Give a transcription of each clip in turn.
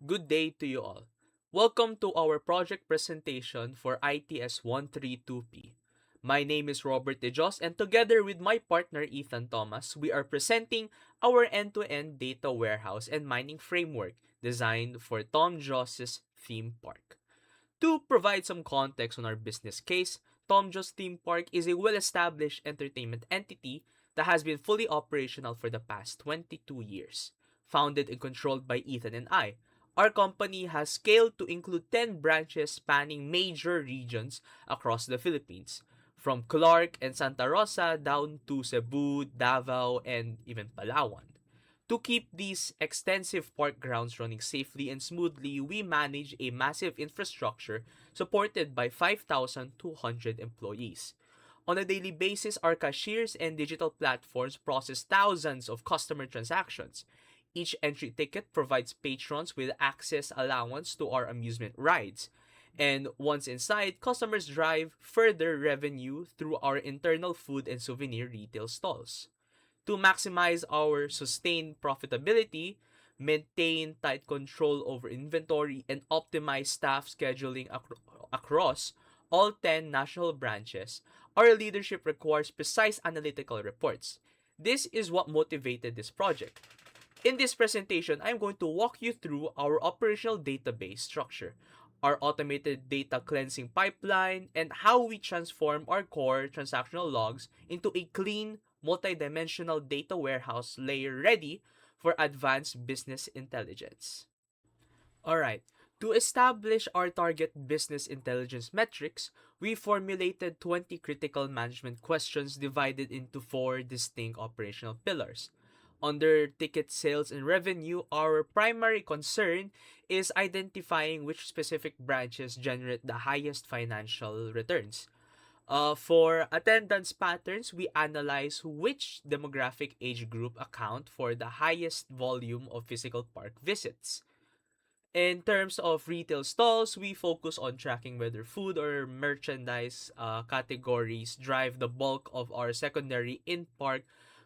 Good day to you all. Welcome to our project presentation for ITS 132P. My name is Robert Dios, and together with my partner Ethan Thomas, we are presenting our end-to-end data warehouse and mining framework designed for TomDios' theme park. To provide some context on our business case, TomDios Theme Park is a well-established entertainment entity that has been fully operational for the past 22 years. Founded and controlled by Ethan and I, our company has scaled to include 10 branches spanning major regions across the Philippines, from Clark and Santa Rosa down to Cebu, Davao, and even Palawan. To keep these extensive park grounds running safely and smoothly, we manage a massive infrastructure supported by 5,200 employees. On a daily basis, our cashiers and digital platforms process thousands of customer transactions. Each entry ticket provides patrons with access allowance to our amusement rides. And once inside, customers drive further revenue through our internal food and souvenir retail stalls. To maximize our sustained profitability, maintain tight control over inventory, and optimize staff scheduling across all 10 national branches, our leadership requires precise analytical reports. This is what motivated this project. In this presentation, I'm going to walk you through our operational database structure, our automated data cleansing pipeline, and how we transform our core transactional logs into a clean, multidimensional data warehouse layer ready for advanced business intelligence. Alright, to establish our target business intelligence metrics, we formulated 20 critical management questions divided into 4 distinct operational pillars. Under ticket sales and revenue, our primary concern is identifying which specific branches generate the highest financial returns. For attendance patterns, we analyze which demographic age group account for the highest volume of physical park visits. In terms of retail stalls, we focus on tracking whether food or merchandise categories drive the bulk of our secondary in-park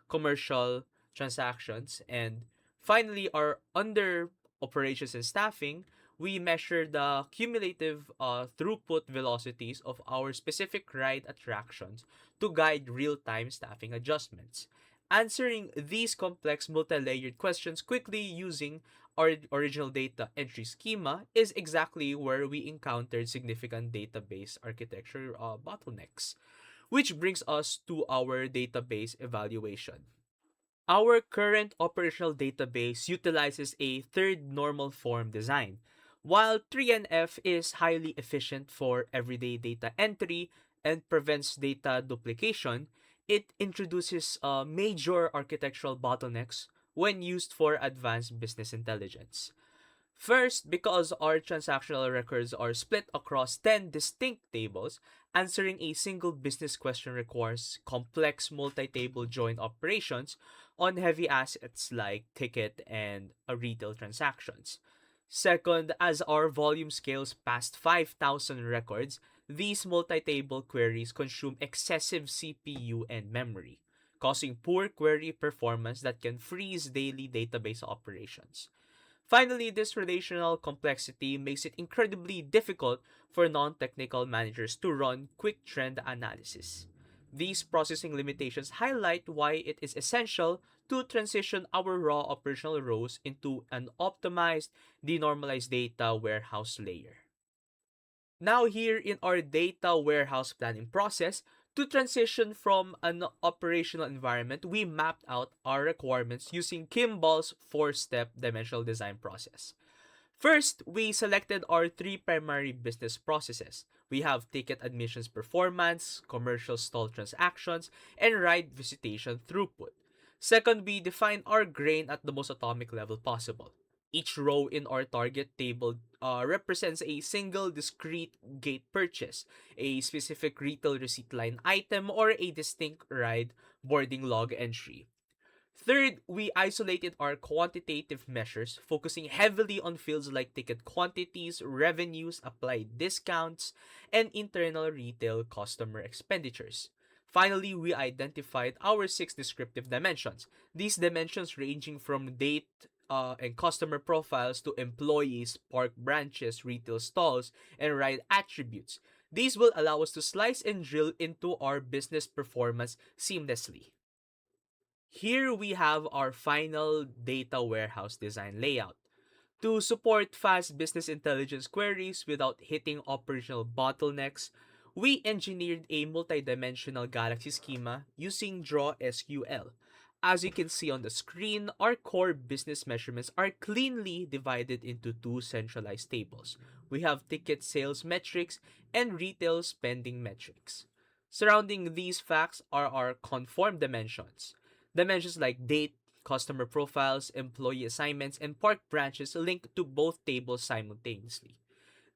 commercial transactions. And finally, our under operations and staffing, we measure the cumulative throughput velocities of our specific ride attractions to guide real-time staffing adjustments. Answering these complex multi-layered questions quickly using our original data entry schema is exactly where we encountered significant database architecture bottlenecks, which brings us to our database evaluation. Our current operational database utilizes a third normal form design. While 3NF is highly efficient for everyday data entry and prevents data duplication, it introduces major architectural bottlenecks when used for advanced business intelligence. First, because our transactional records are split across 10 distinct tables, answering a single business question requires complex multi-table joint operations on heavy assets like ticket and retail transactions. Second, as our volume scales past 5,000 records, these multi-table queries consume excessive CPU and memory, causing poor query performance that can freeze daily database operations. Finally, this relational complexity makes it incredibly difficult for non-technical managers to run quick trend analysis. These processing limitations highlight why it is essential to transition our raw operational rows into an optimized, denormalized data warehouse layer. Now, here in our data warehouse planning process, to transition from an operational environment, we mapped out our requirements using Kimball's 4-step dimensional design process. First, we selected our 3 primary business processes. We have ticket admissions performance, commercial stall transactions, and ride visitation throughput. Second, we define our grain at the most atomic level possible. Each row in our target table represents a single discrete gate purchase, a specific retail receipt line item, or a distinct ride boarding log entry. Third, we isolated our quantitative measures, focusing heavily on fields like ticket quantities, revenues, applied discounts, and internal retail customer expenditures. Finally, we identified our 6 descriptive dimensions. These dimensions ranging from date and customer profiles to employees, park branches, retail stalls, and ride attributes. These will allow us to slice and drill into our business performance seamlessly. Here we have our final data warehouse design layout. To support fast business intelligence queries without hitting operational bottlenecks, we engineered a multidimensional galaxy schema using Draw SQL. As you can see on the screen, our core business measurements are cleanly divided into two centralized tables. We have ticket sales metrics and retail spending metrics. Surrounding these facts are our conform dimensions. Dimensions like date, customer profiles, employee assignments, and park branches link to both tables simultaneously.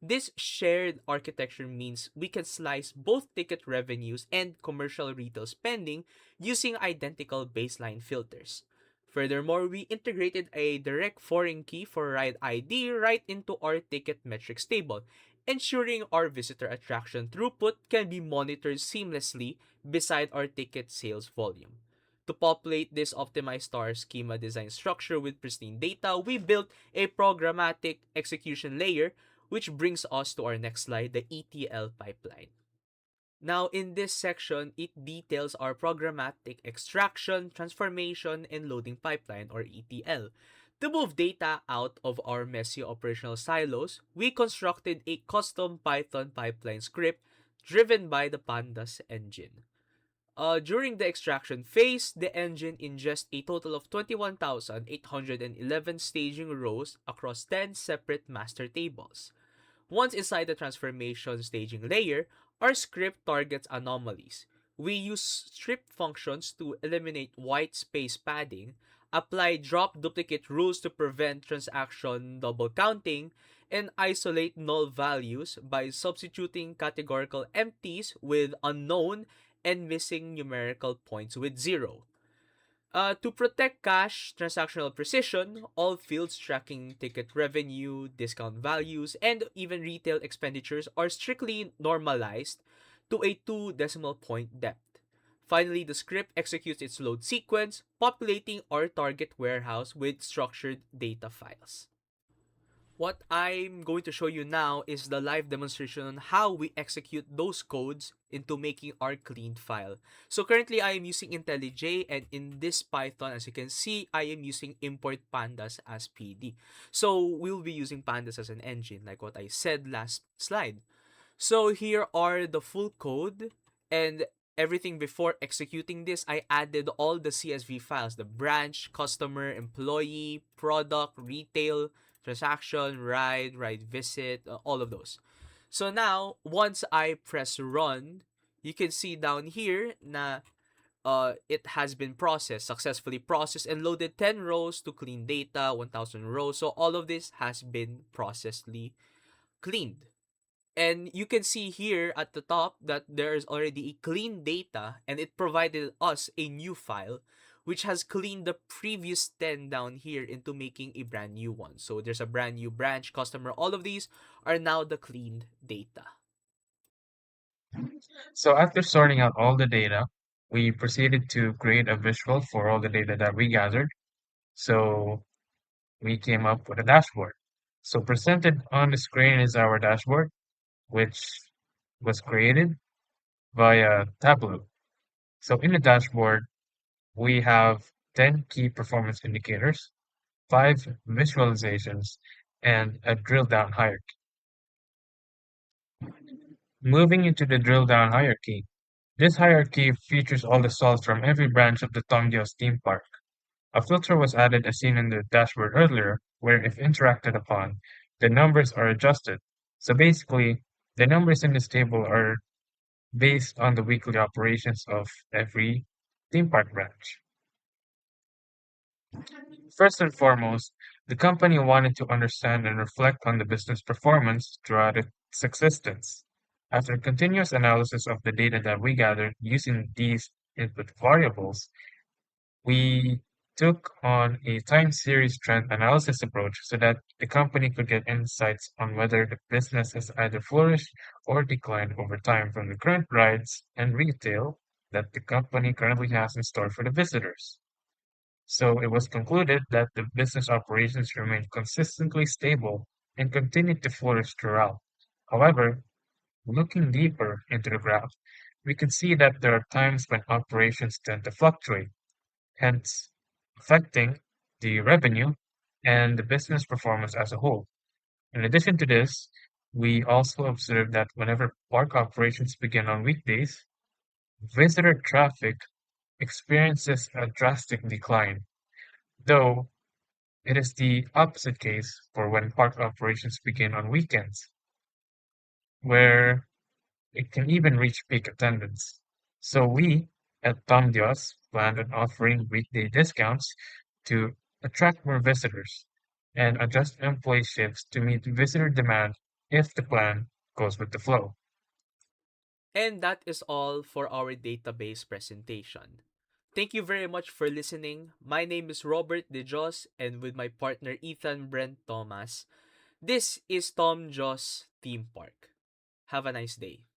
This shared architecture means we can slice both ticket revenues and commercial retail spending using identical baseline filters. Furthermore, we integrated a direct foreign key for ride ID right into our ticket metrics table, ensuring our visitor attraction throughput can be monitored seamlessly beside our ticket sales volume. To populate this optimized star schema design structure with pristine data, we built a programmatic execution layer, which brings us to our next slide, the ETL pipeline. Now, in this section, it details our programmatic extraction, transformation, and loading pipeline, or ETL. To move data out of our messy operational silos, we constructed a custom Python pipeline script driven by the Pandas engine. During the extraction phase, the engine ingests a total of 21,811 staging rows across 10 separate master tables. Once inside the transformation staging layer, our script targets anomalies. We use strip functions to eliminate white space padding, apply drop duplicate rules to prevent transaction double counting, and isolate null values by substituting categorical empties with unknown and missing numerical points with 0. To protect cache transactional precision, all fields tracking ticket revenue, discount values, and even retail expenditures are strictly normalized to a 2 decimal point depth. Finally, the script executes its load sequence, populating our target warehouse with structured data files. What I'm going to show you now is the live demonstration on how we execute those codes into making our cleaned file. So currently I am using IntelliJ, and in this Python, as you can see, I am using import pandas as PD. So we'll be using pandas as an engine like what I said last slide. So here are the full code, and everything before executing this, I added all the CSV files, the branch, customer, employee, product, retail, transaction, ride visit, all of those. So now, once I press run, you can see down here na it has been processed, successfully processed and loaded 10 rows to clean data, 1,000 rows. So all of this has been processedly cleaned. And you can see here at the top that there is already a clean data, and it provided us a new file which has cleaned the previous 10 down here into making a brand new one. So there's a brand new branch, customer, all of these are now the cleaned data. So after sorting out all the data, we proceeded to create a visual for all the data that we gathered. So we came up with a dashboard. So presented on the screen is our dashboard, which was created via Tableau. So in the dashboard, we have 10 key performance indicators, 5 visualizations, and a drill down hierarchy. Moving into the drill down hierarchy, this hierarchy features all the salts from every branch of the TomDios theme park. A filter was added as seen in the dashboard earlier, where if interacted upon, the numbers are adjusted. So basically, the numbers in this table are based on the weekly operations of every theme park branch. First and foremost, the company wanted to understand and reflect on the business performance throughout its existence. After continuous analysis of the data that we gathered using these input variables, we took on a time series trend analysis approach so that the company could get insights on whether the business has either flourished or declined over time from the current rides and retail that the company currently has in store for the visitors. So it was concluded that the business operations remained consistently stable and continued to flourish throughout. However, looking deeper into the graph, we can see that there are times when operations tend to fluctuate, hence affecting the revenue and the business performance as a whole. In addition to this, we also observe that whenever park operations begin on weekdays, visitor traffic experiences a drastic decline, though it is the opposite case for when park operations begin on weekends, where it can even reach peak attendance. So we at TomDios plan on offering weekday discounts to attract more visitors and adjust employee shifts to meet visitor demand if the plan goes with the flow. And that is all for our database presentation. Thank you very much for listening. My name is Robert De Dios, and with my partner Ethan Brent Thomas, this is Tom Joss Theme Park. Have a nice day.